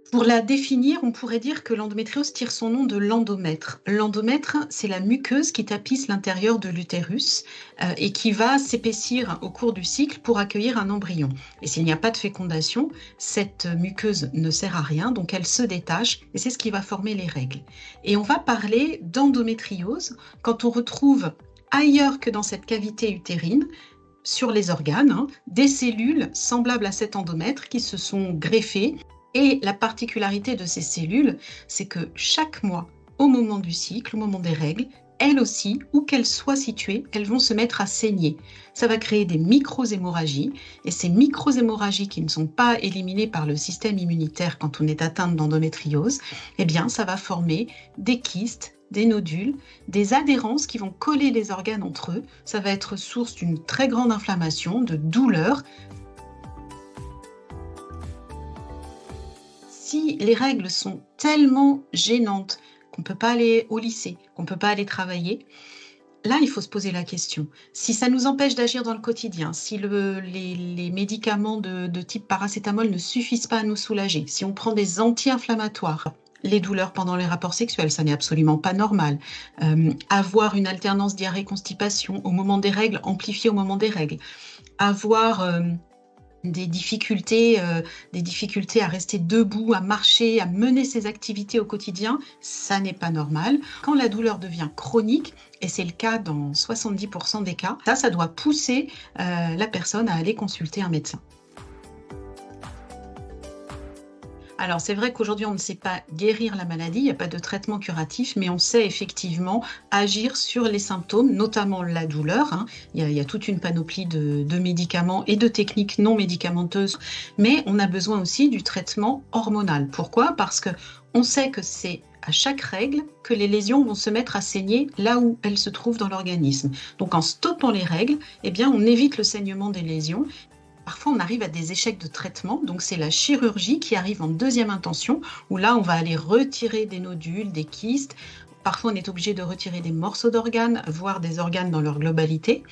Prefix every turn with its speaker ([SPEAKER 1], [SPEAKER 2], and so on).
[SPEAKER 1] Pour la définir, on pourrait dire que l'endométriose tire son nom de l'endomètre. L'endomètre, c'est la muqueuse qui tapisse l'intérieur de l'utérus et qui va s'épaissir au cours du cycle pour accueillir un embryon. Et s'il n'y a pas de fécondation, cette muqueuse ne sert à rien, donc elle se détache et c'est ce qui va former les règles. Et on va parler d'endométriose quand on retrouve ailleurs que dans cette cavité utérine, sur les organes, des cellules semblables à cet endomètre qui se sont greffées. Et la particularité de ces cellules, c'est que chaque mois, au moment du cycle, au moment des règles, elles aussi, où qu'elles soient situées, elles vont se mettre à saigner. Ça va créer des micro-hémorragies, et ces micro-hémorragies qui ne sont pas éliminées par le système immunitaire quand on est atteinte d'endométriose, eh bien, ça va former des kystes, des nodules, des adhérences qui vont coller les organes entre eux. Ça va être source d'une très grande inflammation, de douleur. Si les règles sont tellement gênantes qu'on ne peut pas aller au lycée, qu'on ne peut pas aller travailler, là, il faut se poser la question. Si ça nous empêche d'agir dans le quotidien, si les médicaments de type paracétamol ne suffisent pas à nous soulager, si on prend des anti-inflammatoires, les douleurs pendant les rapports sexuels, ça n'est absolument pas normal. Avoir une alternance diarrhée-constipation au moment des règles, amplifiée au moment des règles. Avoir des difficultés à rester debout, à marcher, à mener ses activités au quotidien, ça n'est pas normal. Quand la douleur devient chronique, et c'est le cas dans 70% des cas, ça doit pousser la personne à aller consulter un médecin. Alors, c'est vrai qu'aujourd'hui, on ne sait pas guérir la maladie, il n'y a pas de traitement curatif, mais on sait effectivement agir sur les symptômes, notamment la douleur. Il y a toute une panoplie de médicaments et de techniques non médicamenteuses, mais on a besoin aussi du traitement hormonal. Pourquoi ? Parce qu'on sait que c'est à chaque règle que les lésions vont se mettre à saigner là où elles se trouvent dans l'organisme. Donc, en stoppant les règles, eh bien, on évite le saignement des lésions. Parfois, on arrive à des échecs de traitement, donc c'est la chirurgie qui arrive en deuxième intention, où là, on va aller retirer des nodules, des kystes. Parfois, on est obligé de retirer des morceaux d'organes, voire des organes dans leur globalité.